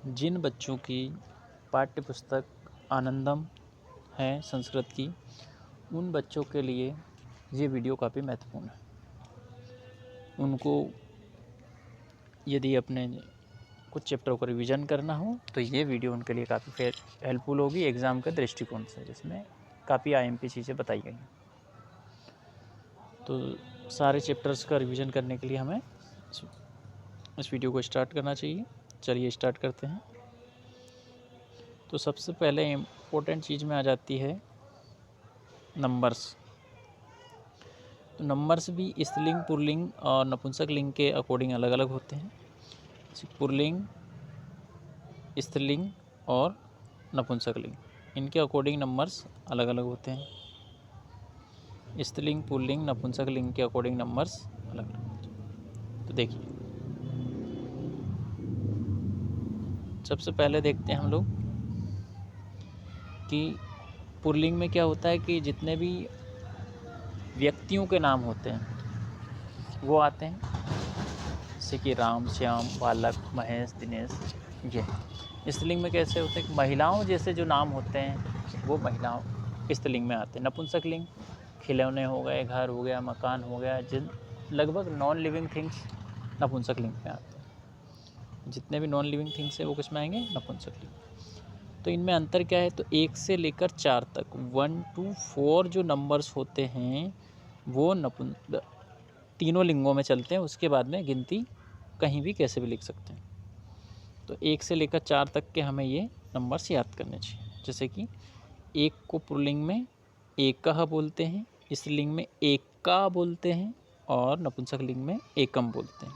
जिन बच्चों की पाठ्य पुस्तक आनंदम है संस्कृत की, उन बच्चों के लिए ये वीडियो काफ़ी महत्वपूर्ण है। उनको यदि अपने कुछ चैप्टरों को रिवीजन करना हो तो ये वीडियो उनके लिए काफ़ी हेल्पफुल होगी एग्ज़ाम के दृष्टिकोण से, जिसमें काफ़ी आईएमपी चीज़ें बताई गई हैं। तो सारे चैप्टर्स का रिवीजन करने के लिए हमें इस वीडियो को स्टार्ट करना चाहिए। चलिए स्टार्ट करते हैं। तो सबसे पहले इम्पोर्टेंट चीज़ में आ जाती है नंबर्स। तो नंबर्स भी स्त्रीलिंग, पुल्लिंग और नपुंसक लिंग के अकॉर्डिंग अलग अलग होते हैं। पुल्लिंग, स्त्रीलिंग और नपुंसक लिंग, इनके अकॉर्डिंग नंबर्स अलग अलग होते हैं। स्त्रीलिंग, पुल्लिंग, नपुंसक लिंग के अकॉर्डिंग नंबर्स अलग अलग होते हैं। तो देखिए, सबसे पहले देखते हैं हम लोग कि पुल्लिंग में क्या होता है कि जितने भी व्यक्तियों के नाम होते हैं वो आते हैं, जैसे कि राम, श्याम, बालक, महेश, दिनेश। ये स्त्रीलिंग में कैसे होते हैं कि महिलाओं जैसे जो नाम होते हैं वो महिलाओं स्त्रीलिंग में आते हैं। नपुंसक लिंग खिलौने हो गए, घर हो गया, मकान हो गया, जिन लगभग नॉन लिविंग थिंग्स नपुंसक लिंग में आते हैं। जितने भी नॉन लिविंग थिंग्स हैं वो किस में आएंगे? नपुंसक लिंग। तो इनमें अंतर क्या है? तो 1 से लेकर 4 तक 1 to 4 जो नंबर्स होते हैं वो तीनों लिंगों में चलते हैं। उसके बाद में गिनती कहीं भी कैसे भी लिख सकते हैं। तो 1 से लेकर 4 तक के हमें ये नंबर्स याद करने चाहिए। जैसे कि 1 को पुल्लिंग में एकः बोलते हैं, स्त्रीलिंग में एका बोलते हैं और नपुंसक लिंग में एकम बोलते हैं।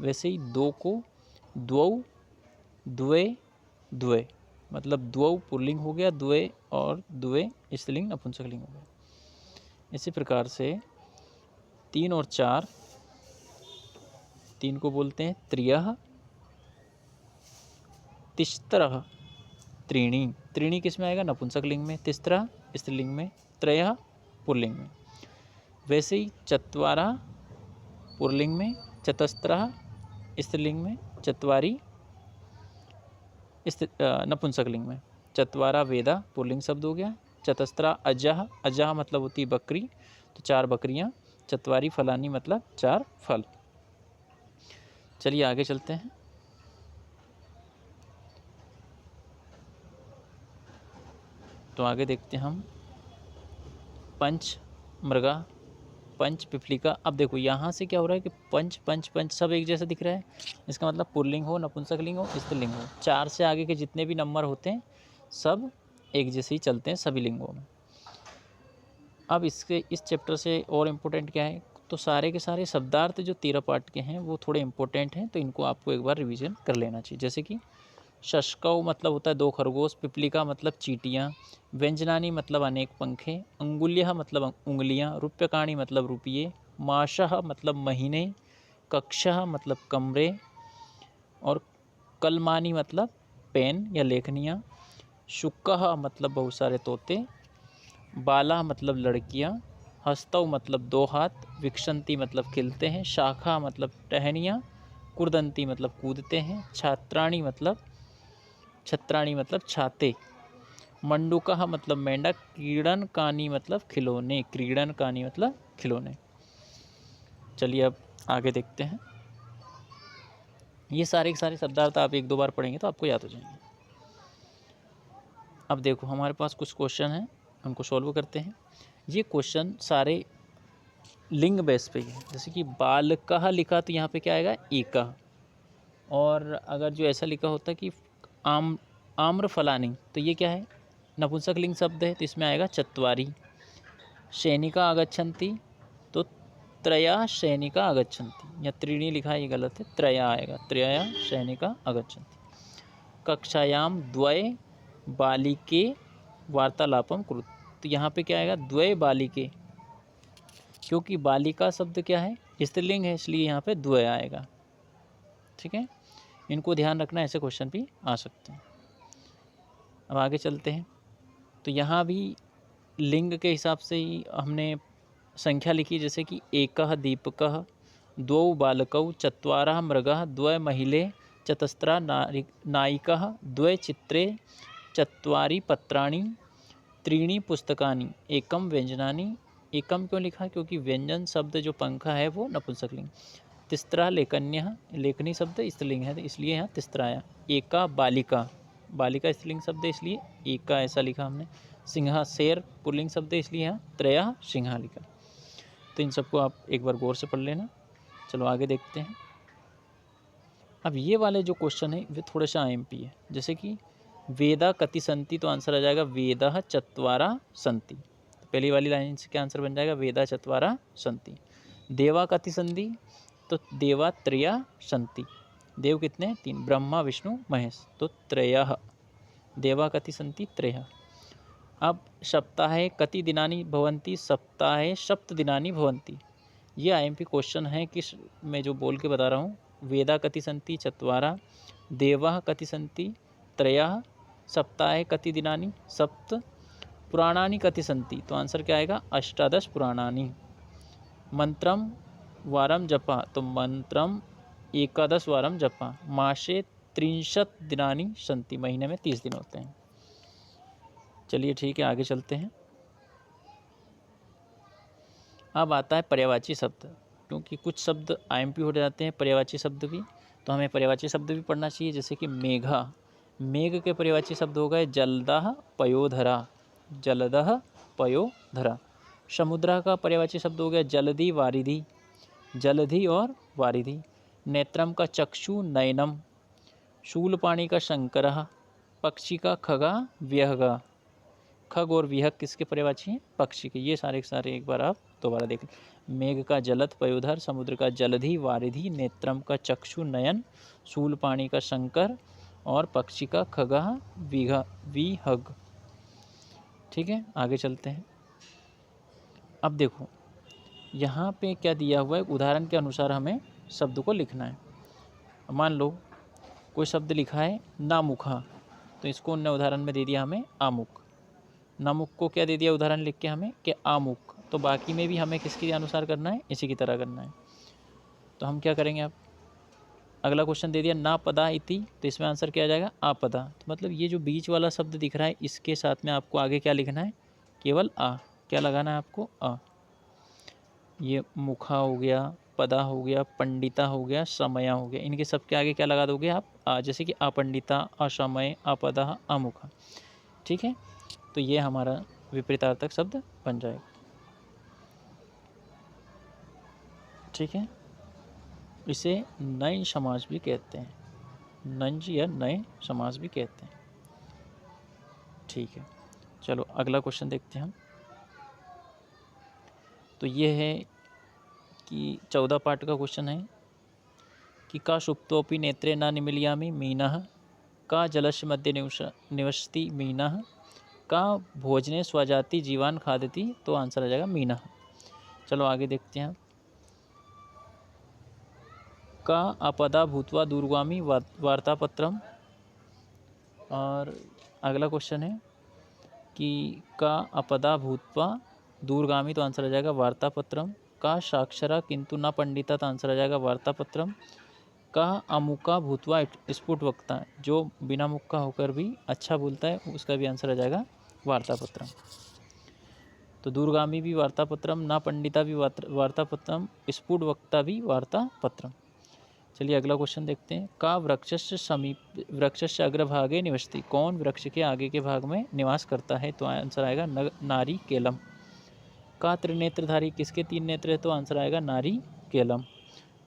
वैसे ही 2 को द्वौ, द्वे, द्वे, मतलब द्वौ पुल्लिंग हो गया, द्वे और द्वे स्त्रीलिंग नपुंसक लिंग हो गया। इसी प्रकार से 3 और 4, 3 को बोलते हैं त्रियः, तिस्त्रः, त्रीणी। त्रीणी किस में आएगा? नपुंसक लिंग में। तिस्त्रः स्त्रीलिंग में। त्रयः पुल्लिंग में। वैसे ही चत्वारः पुल्लिंग में, चतस्रः स्त्रीलिंग में, चत्वारी नपुंसक लिंग में। चत्वारा वेदा पुल्लिंग शब्द हो गया। चतस्रा अजः, अजः मतलब होती है बकरी, तो 4 बकरियाँ। चत्वारी फलानी मतलब 4 फल। चलिए आगे चलते हैं। तो आगे देखते हैं हम पंच मृगा, पंच पिपलिका। अब देखो यहाँ से क्या हो रहा है कि पंच पंच पंच सब एक जैसा दिख रहा है। इसका मतलब पुल्लिंग हो, नपुंसक लिंग हो, स्त्रीलिंग हो, 4 से आगे के जितने भी नंबर होते हैं सब एक जैसे ही चलते हैं सभी लिंगों में। अब इस चैप्टर से और इम्पोर्टेंट क्या है? तो सारे के सारे शब्दार्थ जो 13 पार्ट के हैं वो थोड़े इम्पोर्टेंट हैं, तो इनको आपको एक बार रिवीजन कर लेना चाहिए। जैसे कि शशकौ मतलब होता है 2 खरगोश, पिपलिका मतलब चींटियाँ, व्यंजनानी मतलब अनेक पंखे, अंगुल्यः मतलब उंगलियाँ, रूप्यकाणि मतलब रुपये, मासः मतलब महीने, कक्षः मतलब कमरे और कलमानी मतलब पेन या लेखनियाँ, शुकः मतलब बहुत सारे तोते, बाला मतलब लड़कियाँ, हस्तौ मतलब 2 हाथ, विक्षंती मतलब खिलते हैं, शाखा मतलब टहनियाँ, कुर्दंती मतलब कूदते हैं, छत्राणी मतलब छाते, मंडूकः मतलब मेंढक, क्रीडनकानि मतलब खिलौने, क्रीडनकानि मतलब खिलौने। चलिए अब आगे देखते हैं। ये सारे के सारे शब्दार्थ आप 1-2 बार पढ़ेंगे तो आपको याद हो जाएंगे। अब देखो हमारे पास कुछ क्वेश्चन हैं, उनको सॉल्व करते हैं। ये क्वेश्चन सारे लिंग बेस पे ही है। जैसे कि बालकः लिखा तो यहाँ पे क्या आएगा? एकः। और अगर जो ऐसा लिखा होता कि आम्रफलानि, तो ये क्या है? नपुंसक लिंग शब्द है, तो इसमें आएगा चत्वारी। सैनिका आगच्छन्ति तो त्रया सैनिका आगच्छन्ति, या त्रीणी लिखा है ये गलत है, त्रया आएगा, त्रया सैनिका आगच्छन्ति। कक्षायां द्वये बालिके वार्तालापम कुरु, तो यहाँ पे क्या आएगा? द्वये बालिके, क्योंकि बालिका शब्द क्या है? स्त्रीलिंग है, इसलिए यहाँ पे द्वय आएगा। ठीक है, इनको ध्यान रखना, ऐसे क्वेश्चन भी आ सकते हैं। अब आगे चलते हैं। तो यहाँ भी लिंग के हिसाब से ही हमने संख्या लिखी, जैसे कि एकः दीपकः, द्वौ बालकौ, चत्वारः मृगः, द्वय महिले, चतस्रा नायिकाः, द्वे चित्रे, चत्वारि पत्राणि, त्रीणि पुस्तकानि, एकम व्यंजनानि। एकम क्यों लिखा? क्योंकि व्यंजन शब्द जो पंखा है वो नपुंसकलिंग। तिस्रा लेखन्यः, लेखनी शब्द स्त्रीलिंग है इसलिए यहाँ तिस्रा आया। एका बालिका, बालिका स्त्रीलिंग शब्द इसलिए एका ऐसा लिखा हमने। सिंह शेर पुल्लिंग शब्द इसलिए यहाँ त्रयः सिंहा लिखा। तो इन सबको आप एक बार गौर से पढ़ लेना। चलो आगे देखते हैं। अब ये वाले जो क्वेश्चन है वे थोड़ा सा IMP है। जैसे कि वेदा कति संति, तो आंसर आ जाएगा वेदः चत्वारा संति। तो पहली वाली लाइन से क्या आंसर बन जाएगा? वेदा चत्वारा संति। देवा कति संति, तो देवा त्रया संति। देव कितने? 3, ब्रह्मा विष्णु महेश, तो त्रयः। देवा कति संति? त्रयः। अब सप्ताहे कति दिनानि भवन्ति, सप्ताहे सप्त दिनानि भवन्ति। ये IMP क्वेश्चन है कि मैं जो बोल के बता रहा हूँ। वेदा कति संति? चत्वारा। देवाः कति संति? त्रयः। सप्ताहे कति दिनानि? सप्त। पुराणानि कति संति? तो आंसर क्या आएगा? अष्टादश पुराणानि। मंत्रम वारम जपा, तो मंत्रम एकादश वारम जपा। मासे 30 दिनानि संति, महीने में 30 दिन होते हैं। चलिए ठीक है, आगे चलते हैं। अब आता है पर्यायवाची शब्द, क्योंकि कुछ शब्द IMP हो जाते हैं पर्यायवाची शब्द भी, तो हमें पर्यायवाची शब्द भी पढ़ना चाहिए। जैसे कि मेघा, मेघ के पर्यायवाची शब्द हो गए जलदः पयोधरा, जलदः पयोधरा। समुद्र का पर्यायवाची शब्द हो गया जलधि वारिधि, जलधि और वारिधि। नेत्रम का चक्षु नयनम, शूलपाणि का शंकरः, पक्षी का खगा व्यहगा। खग और विहग किसके पर्यायवाची हैं? पक्षी के। ये सारे एक बार आप दोबारा देख लें। मेघ का जलद पयोधर, समुद्र का जलधि वारिधि, नेत्रम का चक्षु नयन, शूलपाणि का शंकर और पक्षी का खगा विहग। ठीक है, आगे चलते हैं। अब देखो यहाँ पे क्या दिया हुआ है, उदाहरण के अनुसार हमें शब्द को लिखना है। मान लो कोई शब्द लिखा है नामुखा, तो इसको उन्होंने उदाहरण में दे दिया हमें आमुख। नामुख को क्या दे दिया उदाहरण लिख के हमें कि आमुख, तो बाकी में भी हमें किसके अनुसार करना है? इसी की तरह करना है। तो हम क्या करेंगे? अब अगला क्वेश्चन दे दिया ना पदा इति, तो इसमें आंसर क्या आ जाएगा? आपदा। तो मतलब ये जो बीच वाला शब्द दिख रहा है इसके साथ में आपको आगे क्या लिखना है? केवल आ। क्या लगाना है आपको? आ। ये मुखा हो गया, पदा हो गया, पंडिता हो गया, समया हो गया, इनके सबके आगे क्या लगा दोगे आप? आ। जैसे कि अपंडिता, असमय, अपदा, अमुखा। ठीक है, तो ये हमारा विपरीतार्थक शब्द बन जाएगा। ठीक है, इसे नए समास भी कहते हैं, नंज या नए समास भी कहते हैं। ठीक है, चलो अगला क्वेश्चन देखते हैं हम। तो ये है कि 14 पार्ट का क्वेश्चन है कि का सुप्तोपि नेत्रे न निमीलयामि मीनः, का जलस्य मध्ये निवसति मीनः, का भोजने स्वजाति जीवान खादति, तो आंसर आ जाएगा मीनः। चलो आगे देखते हैं। का अपदा भूत्वा दूरगामी वार्तापत्रम। और अगला क्वेश्चन है कि का अपदा भूत्वा दूरगामी, तो आंसर आ जाएगा वार्तापत्रम। का साक्षरा किंतु न पंडिता, तो आंसर आ जाएगा वार्तापत्रम। का अमुका भूतवा स्फुट वक्ता, जो बिना मुख का होकर भी अच्छा बोलता है, उसका भी आंसर आ जाएगा वार्तापत्रम। तो दूरगामी भी वार्तापत्रम, ना पंडिता भी वार्तापत्रम, स्फुट वक्ता भी वार्तापत्रम। चलिए अगला क्वेश्चन देखते हैं। का वृक्षस्य अग्रभागे निवसति, कौन वृक्ष के आगे के भाग में निवास करता है, तो आंसर आएगा नारी केलम। का त्रिनेत्रधारी, किसके 3 नेत्र है, तो आंसर आएगा नारी केलम।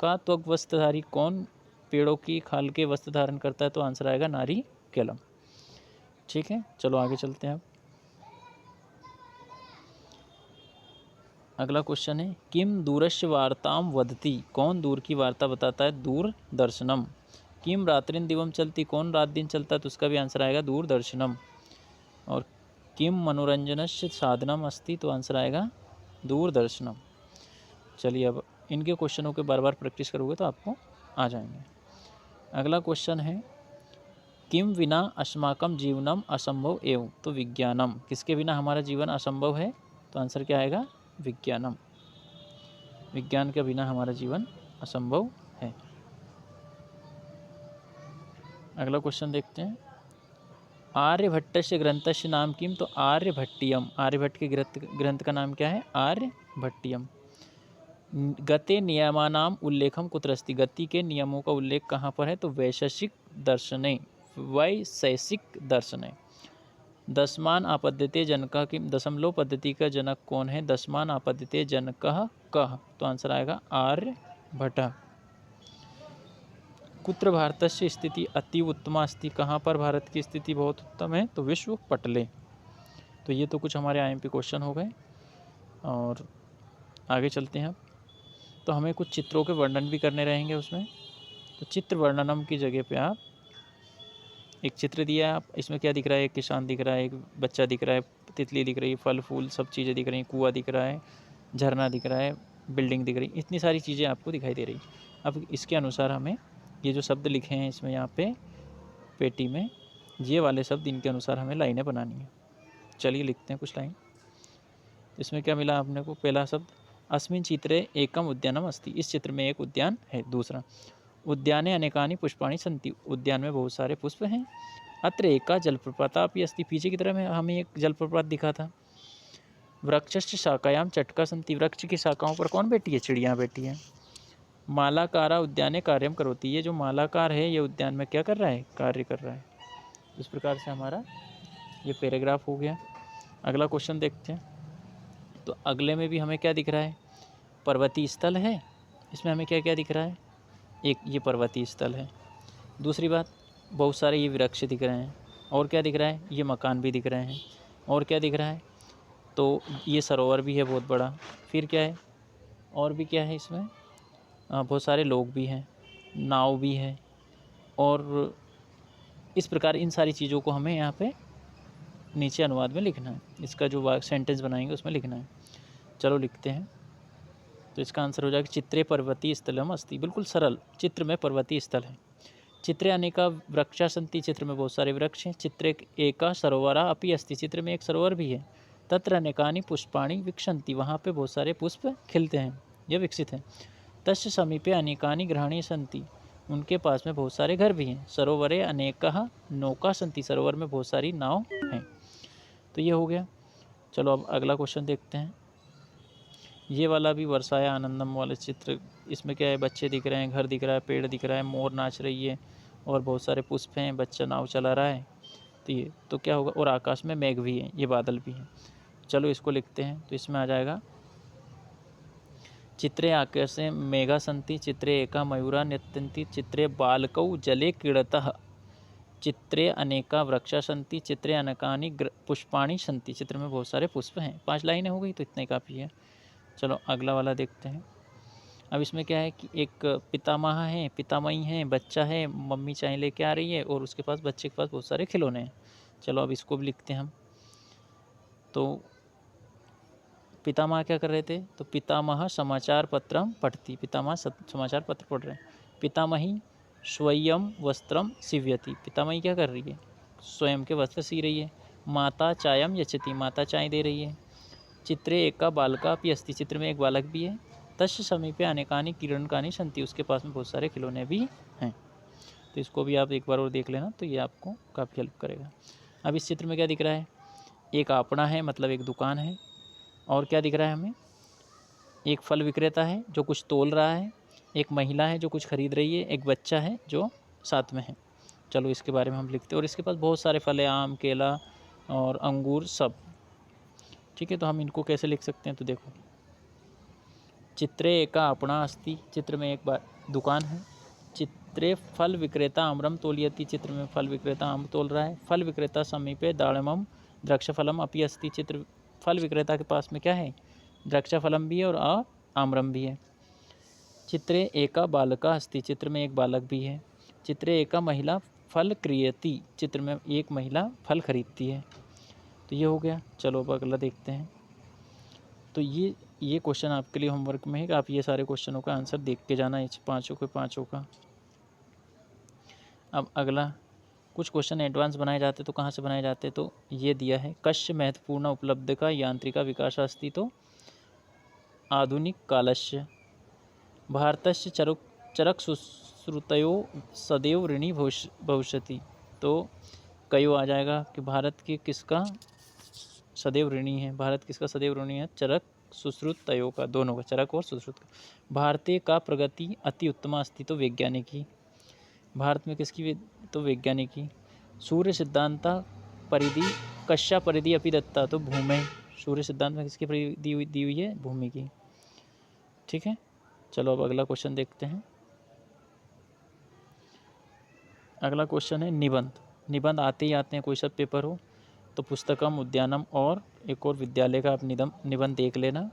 का त्वक वस्त्रधारी, कौन पेड़ों की खाल के वस्त्र धारण करता है, तो आंसर आएगा नारी केलम। ठीक है, चलो आगे चलते हैं। अगला क्वेश्चन है किम दूरस्य वार्ताम वदति, कौन दूर की वार्ता बताता है, दूरदर्शनम। किम रात्रिन दिवम चलती, कौन रात दिन चलता है, तो उसका भी आंसर आएगा दूरदर्शनम। और किम मनोरंजनस्य साधनम अस्ति, तो आंसर आएगा दूरदर्शनम। चलिए अब इनके क्वेश्चनों के बार बार प्रैक्टिस करोगे तो आपको आ जाएंगे। अगला क्वेश्चन है किम विना अस्माकम जीवनम असंभव एवं, तो विज्ञानम, किसके बिना हमारा जीवन असंभव है, तो आंसर क्या आएगा? विज्ञानम। विज्ञान के बिना हमारा जीवन असंभव है। अगला क्वेश्चन देखते हैं। आर्यभट्टस्य ग्रंथस्य नाम किम, तो आर्यभट्टियम, आर्यभट्ट के ग्रंथ का नाम क्या है, आर्यभट्टियम। गते नियमानाम उल्लेखम कुत्र अस्ति, गति के नियमों का उल्लेख कहाँ पर है, तो वैशेषिक दर्शने, वैशेषिक दर्शने। दसमान आपद्यते जनकः किम, दशमलव पद्धति का जनक कौन है, दसमान आपद्यते जनकः कः, तो आंसर आएगा आर्यभट्टः। कुत्र भारतस्य स्थिति अतीव उत्तमा अस्ति, कहाँ पर भारत की स्थिति बहुत उत्तम है, तो विश्व पटले। तो ये तो कुछ हमारे IMP क्वेश्चन हो गए और आगे चलते हैं। तो हमें कुछ चित्रों के वर्णन भी करने रहेंगे उसमें। तो चित्र वर्णनम की जगह पे आप एक चित्र दिया है, आप इसमें क्या दिख रहा है, एक किसान दिख रहा है, एक बच्चा दिख रहा है, तितली दिख रही है, फल फूल सब चीज़ें दिख रही हैं, कुआं दिख रहा है, झरना दिख रहा है, बिल्डिंग दिख रही है, इतनी सारी चीज़ें आपको दिखाई दे रही। अब इसके अनुसार हमें ये जो शब्द लिखे हैं इसमें यहाँ पे पेटी में, ये वाले शब्द इनके अनुसार हमें लाइनें बनानी है। चलिए लिखते हैं कुछ लाइन। इसमें क्या मिला आपने को, पहला शब्द अस्मिन चित्रे एकम उद्यानम अस्ति, इस चित्र में एक उद्यान है। दूसरा उद्याने अनेकानि पुष्पाणि सन्ति, उद्यान में बहुत सारे पुष्प हैं। अत्र एका जलप्रपातापि अस्ति, पीछे की तरफ हमें एक जलप्रपात दिखा था। वृक्षस्य शाखायां चटका सन्ति, वृक्ष की शाखाओं पर कौन बैठी है, चिड़िया बैठी है। मालाकारा उद्याने कार्यम करोति, ये जो मालाकार है ये उद्यान में क्या कर रहा है, कार्य कर रहा है। इस प्रकार से हमारा ये पैराग्राफ हो गया। अगला क्वेश्चन देखते हैं। तो अगले में भी हमें क्या दिख रहा है, पर्वतीय स्थल है, इसमें हमें क्या क्या दिख रहा है, एक ये पर्वतीय स्थल है। दूसरी बात बहुत सारे ये वृक्ष दिख रहे हैं, और क्या दिख रहा है, ये मकान भी दिख रहे हैं, और क्या दिख रहा है, तो ये सरोवर भी है बहुत बड़ा। फिर क्या है, और भी क्या है इसमें, बहुत सारे लोग भी हैं, नाव भी है, और इस प्रकार इन सारी चीज़ों को हमें यहाँ पे नीचे अनुवाद में लिखना है। इसका जो सेंटेंस बनाएंगे उसमें लिखना है। चलो लिखते हैं। तो इसका आंसर हो जाएगा चित्रे पर्वतीय स्थलम अस्ति, बिल्कुल सरल, चित्र में पर्वतीय स्थल है। चित्रे अनेका वृक्षा सन्ति, चित्र में बहुत सारे वृक्ष हैं। चित्रे एका सरोवरा अपि अस्ति, चित्र में एक सरोवर भी है। तत्र अनेकानि पुष्पाणि विकसन्ति, वहाँ पे बहुत सारे पुष्प खिलते हैं या विकसित हैं। तस्य समीपे अनेकानि गृहाणि सन्ति, उनके पास में बहुत सारे घर भी हैं। सरोवरे अनेकः नौका सन्ति, सरोवर में बहुत सारी नाव हैं। तो ये हो गया। चलो अब अगला क्वेश्चन देखते हैं। ये वाला भी वर्षाया आनंदम वाला चित्र, इसमें क्या है, बच्चे दिख रहे हैं, घर दिख रहा है, पेड़ दिख रहा है, मोर नाच रही है, और बहुत सारे पुष्प हैं, बच्चा नाव चला रहा है। तो ये तो क्या होगा, और आकाश में मेघ भी है, ये बादल भी हैं। चलो इसको लिखते हैं। तो इसमें आ जाएगा चित्रे आकाशे मेघा सन्ति, चित्रे एका मयूरा नृत्यन्ति, चित्रे बालकौ जले क्रीडतः, चित्रे अनेका वृक्षा सन्ति, चित्रे अनेकानि पुष्पाणि सन्ति, चित्र में बहुत सारे पुष्प हैं। 5 लाइनें हो गई, तो इतना ही काफ़ी है। चलो अगला वाला देखते हैं। अब इसमें क्या है कि एक पितामह है, पितामही है, बच्चा है, मम्मी चाय लेके आ रही है, और उसके पास, बच्चे के पास बहुत सारे खिलौने हैं। चलो अब इसको भी लिखते हैं हम। तो पितामह क्या कर रहे थे, तो पितामह समाचार पत्रम पठती, पितामह समाचार पत्र पढ़ रहे हैं। पितामही स्वयं वस्त्रम सीव्यति, पितामही क्या कर रही है, स्वयं के वस्त्र सी रही है। माता चायम यचति, माता चाय दे रही है। चित्रे एका बालका अपि अस्ति, चित्र में एक बालक भी है। तस्य समीपे अनेकानि क्रीडनकानि सन्ति, उसके पास में बहुत सारे खिलौने भी हैं। तो इसको भी आप एक बार और देख लेना, तो ये आपको काफ़ी हेल्प करेगा। अब इस चित्र में क्या दिख रहा है, एक आपना है, मतलब एक दुकान है, और क्या दिख रहा है हमें, एक फल विक्रेता है जो कुछ तोल रहा है, एक महिला है जो कुछ खरीद रही है, एक बच्चा है जो साथ में है। चलो इसके बारे में हम लिखते हैं। और इसके पास बहुत सारे फल है, आम, केला और अंगूर सब। ठीक है, तो हम इनको कैसे लिख सकते हैं, तो देखो, चित्रे एका आपणा अस्ति, चित्र में एक बार दुकान है। चित्रे फल विक्रेता आम्रम तोलयति, चित्र में फल विक्रेता आम तोल रहा है। फल विक्रेता समीपे दाड़मम द्राक्षफलम अपि अस्ति, चित्र फल विक्रेता के पास में क्या है, द्राक्षफलम भी है और आम्रम भी है। चित्रे एका बालका अस्ति, चित्र में एक बालक भी है। चित्रे एका महिला फल क्रीयति, चित्र में एक महिला फल खरीदती है। तो ये हो गया। चलो अब अगला देखते हैं। तो ये क्वेश्चन आपके लिए होमवर्क में है कि आप ये सारे क्वेश्चनों का आंसर देख के जाना है, पाँचों के पाँचों का। अब अगला, कुछ क्वेश्चन एडवांस बनाए जाते तो कहाँ से बनाए जाते, तो ये दिया है, कस्य महत्वपूर्ण उपलब्धि का यांत्रिका विकास अस्ति, तो आधुनिक कालस्य। भारतस्य चरक श्रुतयो सदैव ऋणी भविष्यति। तो कयो आ जाएगा कि भारत के किसका सदैव ऋणी है, भारत किसका सदैव ऋणी है, चरक सुश्रुत तयो का, दोनों का, चरक और सुश्रुत का। भारतीय का प्रगति अति उत्तम अस्ति, तो वैज्ञानिकी, भारत में किसकी, तो वैज्ञानिकी। सूर्य सिद्धांता परिधि कश्या परिधि अपि दत्ता, तो भूमि, सूर्य सिद्धांत में किसकी परिधि दी हुई है, भूमि की। ठीक है, चलो अब अगला क्वेश्चन देखते हैं। अगला क्वेश्चन है निबंध। निबंध आते ही आते हैं, कोई सा पेपर हो तो पुस्तकम, उद्यानम और एक और विद्यालय का आप निबंध देख लेना।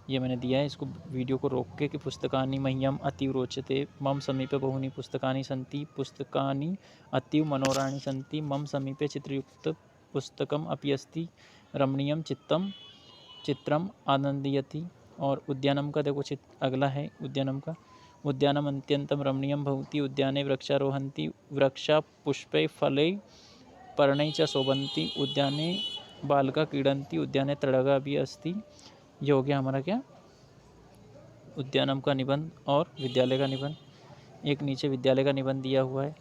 ये मैंने दिया है, इसको वीडियो को रोक के कि पुस्तकानि मह्यम अतीव रोचते, मम समीपे बहुनी पुस्तकानि सन्ति, पुस्तकानि अतीव मनोहराणि सन्ति, मम समीपे चित्रयुक्त पुस्तकम अपि अस्ति, रमणीयम चित्रम आनंदयति। और उद्यानम का देखो अगला है उद्यानम का, उद्यानम अत्यंतम रमणीयम भवति, उद्याने वृक्षारोहन्ति, वृक्षा पुष्पै फलै पर्णै च शोभन्ति, उद्याने बालका क्रीडन्ति, उद्याने तड़गा भी अस्ति। ये हो गया हमारा क्या, उद्यानम का निबंध और विद्यालय का निबंध। एक नीचे विद्यालय का निबंध दिया हुआ है,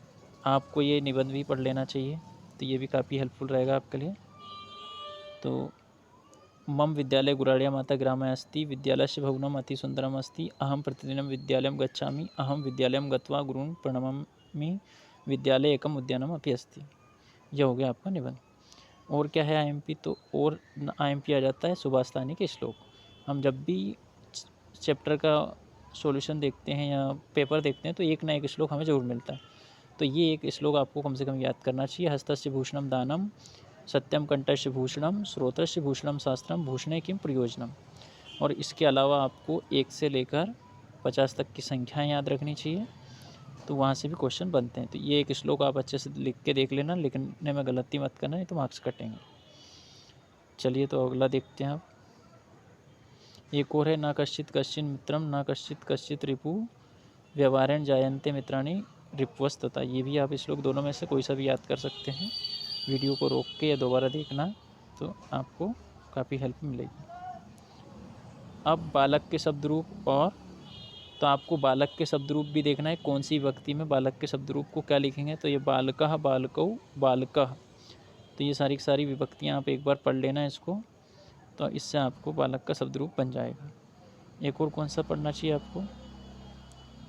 आपको ये निबंध भी पढ़ लेना चाहिए, तो ये भी काफ़ी हेल्पफुल रहेगा आपके लिए। तो मम विद्यालय गुराड़िया माता ग्रामे अस्ति, विद्यालयस्य भवनम अति सुंदरम अस्ति, अहम प्रतिदिनं विद्यालयं गच्छामि, अहम विद्यालयं गत्वा गुरून् प्रणमामि, विद्यालये एकम उद्यानम अपि अस्ति। यह हो गया आपका निबंध। और क्या है आईएमपी, तो और आईएमपी आ जाता है सुभाषतानी के श्लोक। हम जब भी चैप्टर का सॉल्यूशन देखते हैं या पेपर देखते हैं तो एक ना एक श्लोक हमें ज़रूर मिलता है, तो ये एक श्लोक आपको कम से कम याद करना चाहिए। हस्तस्य भूषणम दानम, सत्यम कंठस्य भूषणम, श्रोत्रस्य भूषणम शास्त्रम, भूषणे किम प्रयोजनम। और इसके अलावा आपको 1 से लेकर 50 तक की संख्याएं याद रखनी चाहिए, तो वहाँ से भी क्वेश्चन बनते हैं। तो ये एक श्लोक आप अच्छे से लिख के देख लेना, लिखने में गलती मत करना, नहीं तो मार्क्स कटेंगे। चलिए तो अगला देखते हैं आप। एक और है, न कश्चित कश्चिन मित्रम, न कश्चित कश्चित रिपु, व्यवहारेण जायन्ते मित्राणि रिपुवस्तता। ये भी आप श्लोक दोनों में से कोई सा भी याद कर सकते हैं। वीडियो को रोक के या दोबारा देखना, तो आपको काफ़ी हेल्प मिलेगी। अब बालक के शब्द रूप, और तो आपको बालक के शब्द रूप भी देखना है, कौन सी विभक्ति में बालक के शब्द रूप को क्या लिखेंगे। तो ये बालकः, बालकौ, बालकः, तो ये सारी सारी विभक्तियाँ आप एक बार पढ़ लेना इसको, तो इससे आपको बालक का शब्द रूप बन जाएगा। एक और कौन सा पढ़ना चाहिए आपको,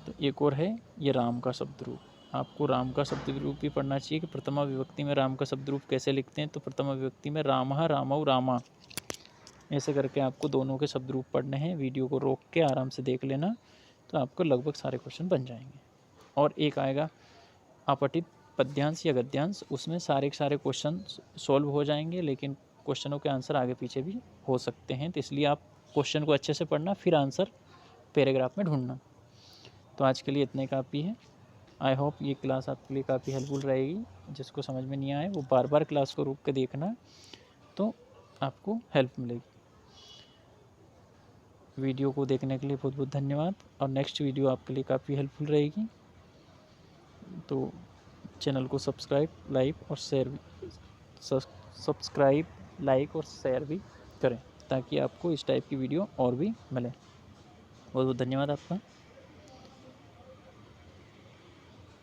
तो एक और है ये राम का शब्द रूप। आपको राम का शब्द रूप भी पढ़ना चाहिए कि प्रथमा विभक्ति में राम का शब्द रूप कैसे लिखते हैं। तो प्रथमा विभक्ति में रामः, रामौ, रामा, ऐसे करके आपको दोनों के शब्द रूप पढ़ने हैं। वीडियो को रोक के आराम से देख लेना, तो आपको लगभग सारे क्वेश्चन बन जाएंगे। और एक आएगा अपठित पद्यांश या गद्यांश, उसमें सारे क्वेश्चन सॉल्व हो जाएंगे, लेकिन क्वेश्चनों के आंसर आगे पीछे भी हो सकते हैं। तो इसलिए आप क्वेश्चन को अच्छे से पढ़ना, फिर आंसर पैराग्राफ में ढूंढना। तो आज के लिए इतने काफ़ी है। आई होप ये क्लास आपके लिए काफ़ी हेल्पफुल रहेगी। जिसको समझ में नहीं आए वो बार बार क्लास को रोक के देखना, तो आपको हेल्प मिलेगी। वीडियो को देखने के लिए बहुत बहुत धन्यवाद, और नेक्स्ट वीडियो आपके लिए काफ़ी हेल्पफुल रहेगी। तो चैनल को सब्सक्राइब, लाइक और शेयर भी करें, ताकि आपको इस टाइप की वीडियो और भी मिले। बहुत बहुत धन्यवाद आपका।